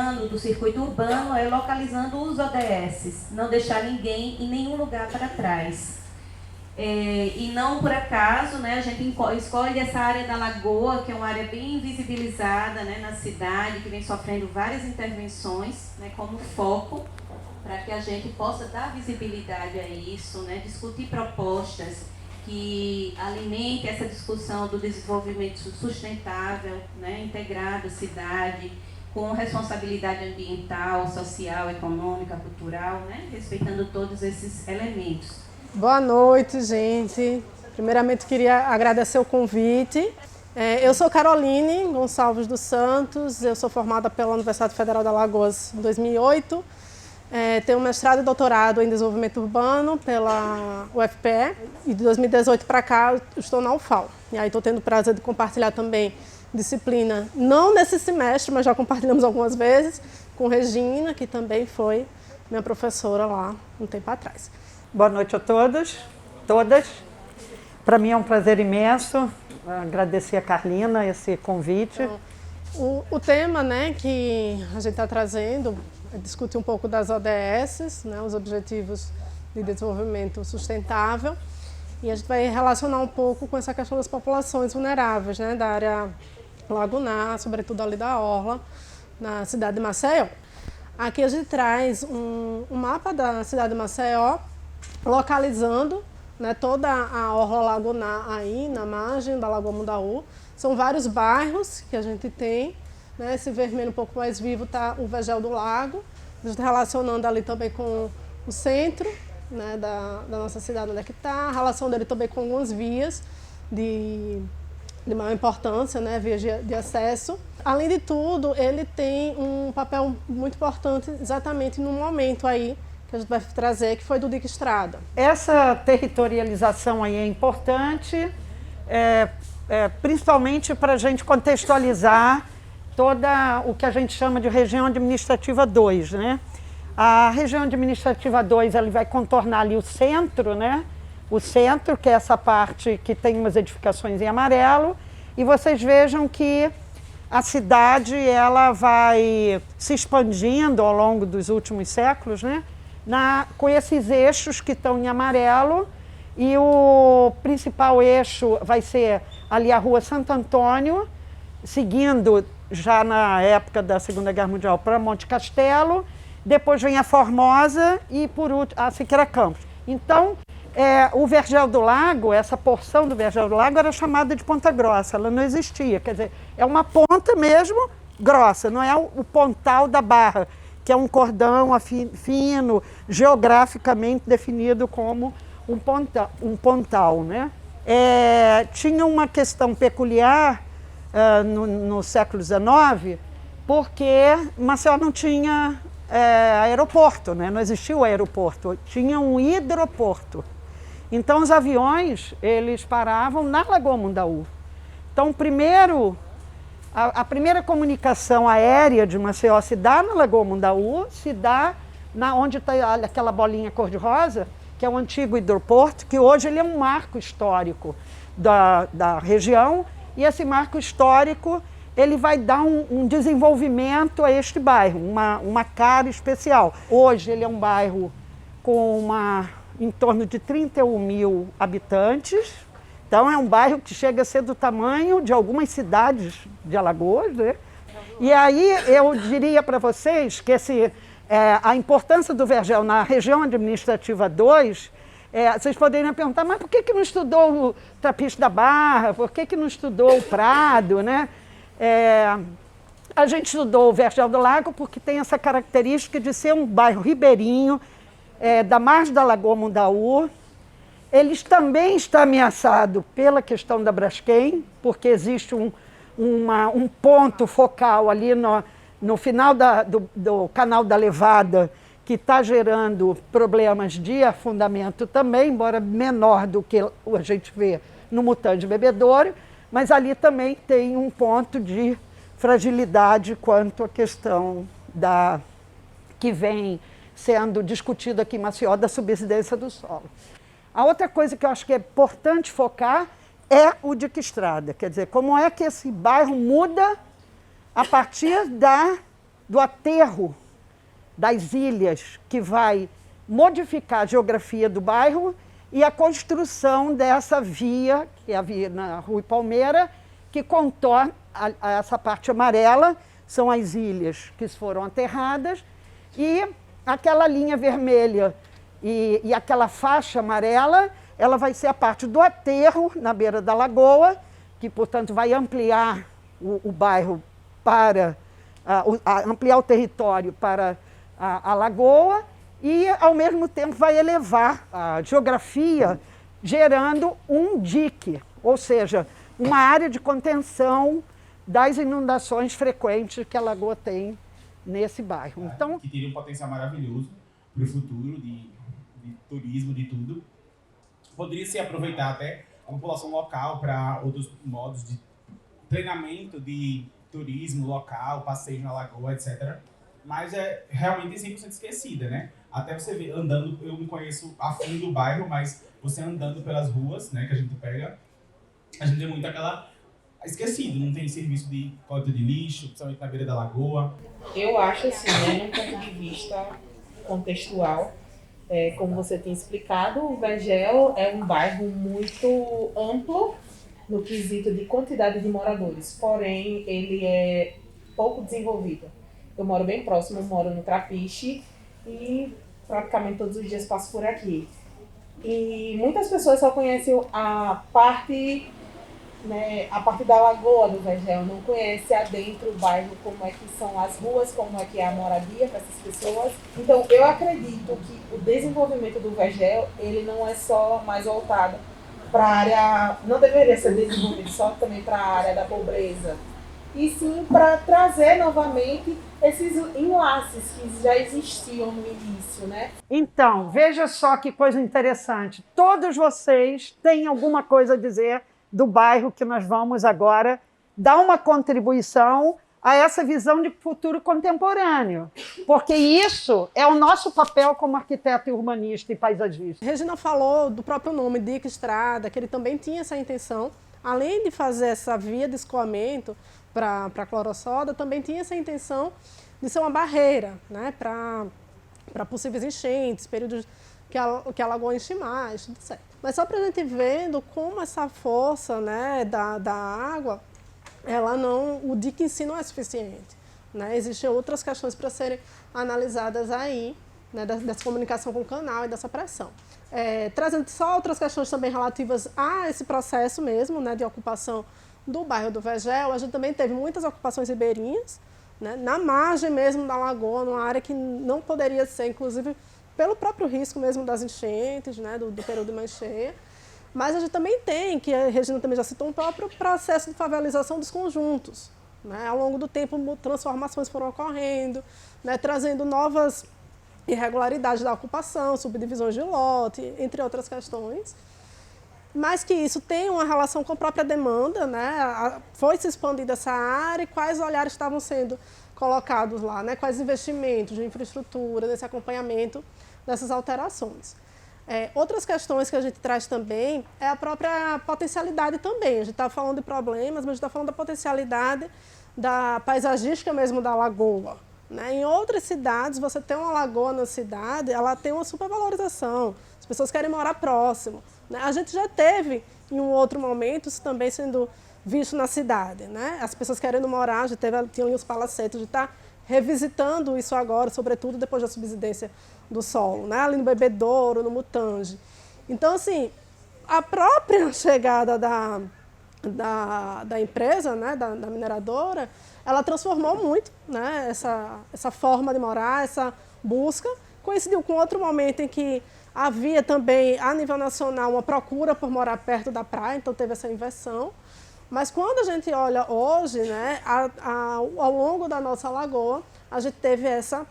plano do circuito urbano é localizando os ODS, não deixar ninguém em nenhum lugar para trás. E não por acaso, né, a gente escolhe essa área da Lagoa, que é uma área bem invisibilizada, né, na cidade, que vem sofrendo várias intervenções, né, como foco, para que a gente possa dar visibilidade a isso, né, discutir propostas que alimentem essa discussão do desenvolvimento sustentável, né, integrado à cidade, com responsabilidade ambiental, social, econômica, cultural, né, respeitando todos esses elementos. Boa noite, gente. Primeiramente, queria agradecer o convite. Eu sou Caroline Gonçalves dos Santos, eu sou formada pela Universidade Federal de Alagoas em 2008. Tenho mestrado e doutorado em desenvolvimento urbano pela UFPE e de 2018 para cá estou na UFAL. E aí estou tendo o prazer de compartilhar também disciplina, não nesse semestre, mas já compartilhamos algumas vezes, com Regina, que também foi minha professora lá um tempo atrás. Boa noite a todos, todas. Para mim é um prazer imenso agradecer a Carlina esse convite. O tema, né, que a gente está trazendo é discutir um pouco das ODS, né, os Objetivos de Desenvolvimento Sustentável, e a gente vai relacionar um pouco com essa questão das populações vulneráveis, né, da área lagunar, sobretudo ali da Orla, na cidade de Maceió. Aqui a gente traz um mapa da cidade de Maceió, localizando, né, toda a orla lagunar aí na margem da Lagoa Mundaú. São vários bairros que a gente tem, né, esse vermelho um pouco mais vivo está o Vergel do Lago, a gente relacionando ali também com o centro, né, da nossa cidade, onde é que está, a relação dele também com algumas vias de maior importância, né, vias de acesso. Além de tudo, ele tem um papel muito importante exatamente no momento aí que a gente vai trazer, que foi do Dique Estrada. Essa territorialização aí é importante, principalmente para a gente contextualizar toda o que a gente chama de região administrativa 2, né? A região administrativa 2, ela vai contornar ali o centro, né? O centro, que é essa parte que tem umas edificações em amarelo, e vocês vejam que a cidade ela vai se expandindo ao longo dos últimos séculos, né? Com esses eixos que estão em amarelo, e o principal eixo vai ser ali a Rua Santo Antônio, seguindo já na época da Segunda Guerra Mundial para Monte Castelo, depois vem a Formosa e por último a Siqueira Campos. Então, o Vergel do Lago, essa porção do Vergel do Lago era chamada de Ponta Grossa, ela não existia, quer dizer, é uma ponta mesmo grossa, não é o pontal da Barra, que é um cordão fino, geograficamente definido como um pontal, né? Tinha uma questão peculiar no século XIX, porque Maceió não tinha aeroporto, né? Não existia o aeroporto, tinha um hidroporto. Então os aviões, eles paravam na Lagoa Mundaú. Então a primeira comunicação aérea de Maceió se dá na Lagoa Mundaú, se dá onde está aquela bolinha cor-de-rosa, que é o antigo hidroporto, que hoje ele é um marco histórico da região, e esse marco histórico ele vai dar um desenvolvimento a este bairro, uma cara especial. Hoje ele é um bairro com em torno de 31 mil habitantes, então é um bairro que chega a ser do tamanho de algumas cidades de Alagoas, né? E aí eu diria para vocês que a importância do Vergel na região administrativa 2, vocês poderiam perguntar, mas por que não estudou o Trapiche da Barra, por que não estudou o Prado, né? A gente estudou o Vergel do Lago porque tem essa característica de ser um bairro ribeirinho, da margem da Lagoa Mundaú. Ele também está ameaçado pela questão da Braskem, porque existe um ponto focal ali no final do canal da Levada, que está gerando problemas de afundamento também, embora menor do que a gente vê no Mutande Bebedouro, mas ali também tem um ponto de fragilidade quanto à questão que vem sendo discutida aqui em Maceió, da subsidência do solo. A outra coisa que eu acho que é importante focar é o Dique Estrada, quer dizer, como é que esse bairro muda a partir do aterro das ilhas, que vai modificar a geografia do bairro, e a construção dessa via, que é a via na Rua Palmeira, que contorna essa parte amarela, são as ilhas que foram aterradas, e aquela linha vermelha e aquela faixa amarela, ela vai ser a parte do aterro na beira da lagoa, que, portanto, vai ampliar o bairro para ampliar o território para a lagoa e, ao mesmo tempo, vai elevar a geografia, gerando um dique, ou seja, uma área de contenção das inundações frequentes que a lagoa tem nesse bairro. Então, que teria um potencial maravilhoso para o futuro de turismo, de tudo. Poderia se aproveitar até a população local para outros modos de treinamento de turismo local, passeio na lagoa, etc. Mas é realmente 100% esquecida, né? Até você ver, andando, eu não conheço a fundo do bairro, mas você andando pelas ruas, né, que a gente pega, a gente tem muito aquela... esquecido, não tem serviço de coleta de lixo, principalmente na beira da lagoa. Eu acho assim, né, num ponto de vista contextual, como você tinha explicado, o Vergel é um bairro muito amplo no quesito de quantidade de moradores, porém ele é pouco desenvolvido. Eu moro bem próximo, eu moro no Trapiche e praticamente todos os dias passo por aqui. E muitas pessoas só conhecem a parte, né, a parte da lagoa do Vergel, não conhece adentro o bairro, como é que são as ruas, como é que é a moradia para essas pessoas. Então, eu acredito que o desenvolvimento do Vergel, ele não é só mais voltado para a área, não deveria ser desenvolvido só também para a área da pobreza, e sim para trazer novamente esses enlaces que já existiam no início, né? Então, veja só que coisa interessante. Todos vocês têm alguma coisa a dizer do bairro que nós vamos agora dar uma contribuição a essa visão de futuro contemporâneo, porque isso é o nosso papel como arquiteto e urbanista e paisagista. Regina falou do próprio nome, Dique Estrada, que ele também tinha essa intenção, além de fazer essa via de escoamento para a clorossoda, também tinha essa intenção de ser uma barreira, né, para possíveis enchentes, períodos que a lagoa enche mais, tudo certo. Mas só para a gente vendo como essa força, né, da água, o dique em si não é suficiente, né? Existem outras questões para serem analisadas aí, né, dessa comunicação com o canal e dessa pressão. Trazendo só outras questões também relativas a esse processo mesmo, né, de ocupação do bairro do Vergel, a gente também teve muitas ocupações ribeirinhas, né, na margem mesmo da lagoa, numa área que não poderia ser, inclusive, pelo próprio risco mesmo das enchentes, né, do período de mais cheia. Mas a gente também tem, que a Regina também já citou, um próprio processo de favelização dos conjuntos, né? Ao longo do tempo, transformações foram ocorrendo, né, trazendo novas irregularidades da ocupação, subdivisões de lote, entre outras questões. Mas que isso tem uma relação com a própria demanda, né? Foi se expandindo essa área e quais olhares estavam sendo colocados lá, né? Quais investimentos de infraestrutura, nesse acompanhamento dessas alterações. Outras questões que a gente traz também é a própria potencialidade também. A gente está falando de problemas, mas a gente está falando da potencialidade da paisagística mesmo da lagoa, né? Em outras cidades, você tem uma lagoa na cidade, ela tem uma supervalorização. As pessoas querem morar próximo, né? A gente já teve, em um outro momento, isso também sendo visto na cidade, né? As pessoas querendo morar, já tinha ali os palacetes, de estar revisitando isso agora, sobretudo depois da subsidência do solo, né? Ali no Bebedouro, no Mutange. Então, assim, a própria chegada da empresa, né, da mineradora, ela transformou muito, né, essa forma de morar, essa busca. Coincidiu com outro momento em que havia também, a nível nacional, uma procura por morar perto da praia, então teve essa inversão. Mas quando a gente olha hoje, né, ao longo da nossa lagoa, a gente teve essa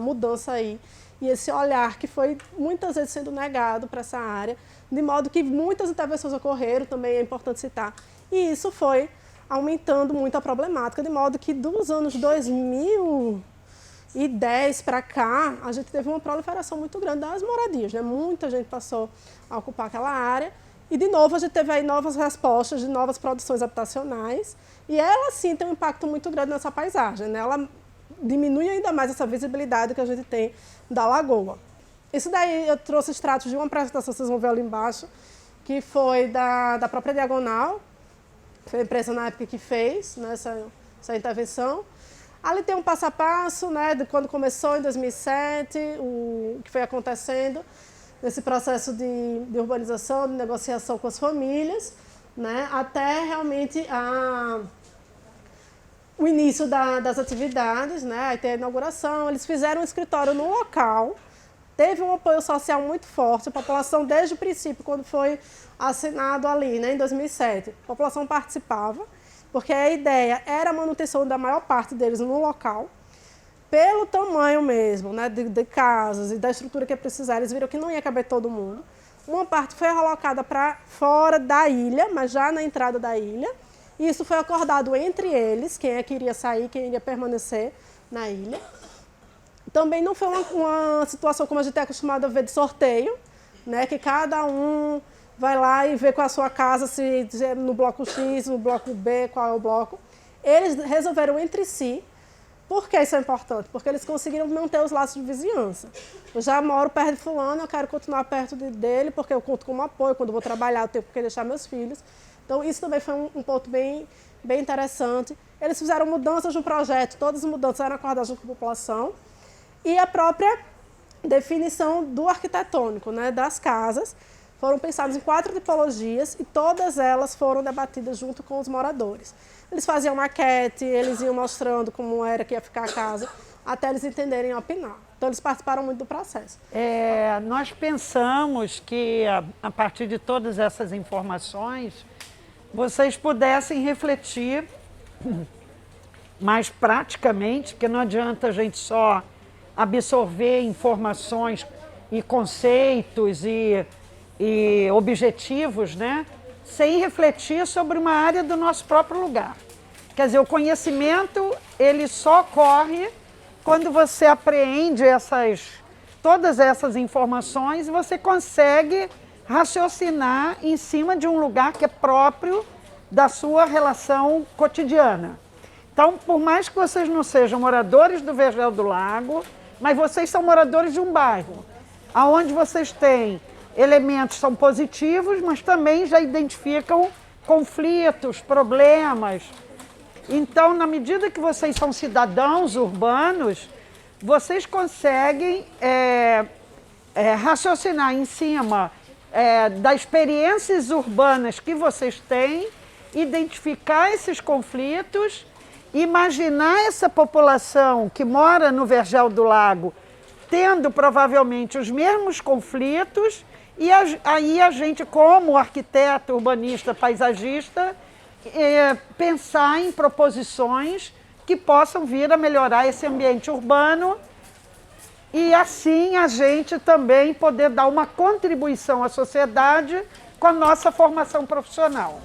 mudança aí e esse olhar que foi muitas vezes sendo negado para essa área, de modo que muitas intervenções ocorreram, também é importante citar, e isso foi aumentando muito a problemática, de modo que dos anos 2010 para cá, a gente teve uma proliferação muito grande das moradias, né? Muita gente passou a ocupar aquela área. E, de novo, a gente teve aí novas respostas de novas produções habitacionais. E ela, sim, tem um impacto muito grande nessa paisagem, né? Ela diminui ainda mais essa visibilidade que a gente tem da lagoa. Isso daí eu trouxe extratos de uma apresentação, vocês vão ver ali embaixo, que foi da própria Diagonal, foi a empresa na época que fez, né, essa intervenção. Ali tem um passo a passo, né, de quando começou em 2007, o que foi acontecendo nesse processo de urbanização, de negociação com as famílias, né, até realmente o início das atividades, né, aí tem a inauguração. Eles fizeram um escritório no local, teve um apoio social muito forte, a população desde o princípio, quando foi assinado ali, né, em 2007, a população participava, porque a ideia era a manutenção da maior parte deles no local, pelo tamanho mesmo, né, de casas e da estrutura que precisar. Eles viram que não ia caber todo mundo. Uma parte foi relocada para fora da ilha, mas já na entrada da ilha. E isso foi acordado entre eles, quem é que iria sair, quem iria permanecer na ilha. Também não foi uma situação como a gente é acostumado a ver de sorteio, né, que cada um vai lá e vê com a sua casa, se no bloco X, no bloco B, qual é o bloco. Eles resolveram entre si. Por que isso é importante? Porque eles conseguiram manter os laços de vizinhança. Eu já moro perto de fulano, eu quero continuar perto dele, porque eu conto com um apoio, quando eu vou trabalhar eu tenho que deixar meus filhos. Então isso também foi um ponto bem interessante. Eles fizeram mudanças no projeto, todas as mudanças eram acordadas junto com a população. E a própria definição do arquitetônico, né, das casas, foram pensadas em 4 tipologias e todas elas foram debatidas junto com os moradores. Eles faziam maquete, eles iam mostrando como era que ia ficar a casa, até eles entenderem e opinar. Então, eles participaram muito do processo. Nós pensamos que, a partir de todas essas informações, vocês pudessem refletir mais praticamente, porque não adianta a gente só absorver informações e conceitos e objetivos, né, sem refletir sobre uma área do nosso próprio lugar. Quer dizer, o conhecimento, ele só ocorre quando você apreende todas essas informações e você consegue raciocinar em cima de um lugar que é próprio da sua relação cotidiana. Então, por mais que vocês não sejam moradores do Vergel do Lago, mas vocês são moradores de um bairro, onde vocês têm elementos que são positivos, mas também já identificam conflitos, problemas. Então, na medida que vocês são cidadãos urbanos, vocês conseguem raciocinar em cima das experiências urbanas que vocês têm, identificar esses conflitos, imaginar essa população que mora no Vergel do Lago tendo provavelmente os mesmos conflitos, e aí a gente, como arquiteto, urbanista, paisagista, pensar em proposições que possam vir a melhorar esse ambiente urbano e assim a gente também poder dar uma contribuição à sociedade com a nossa formação profissional.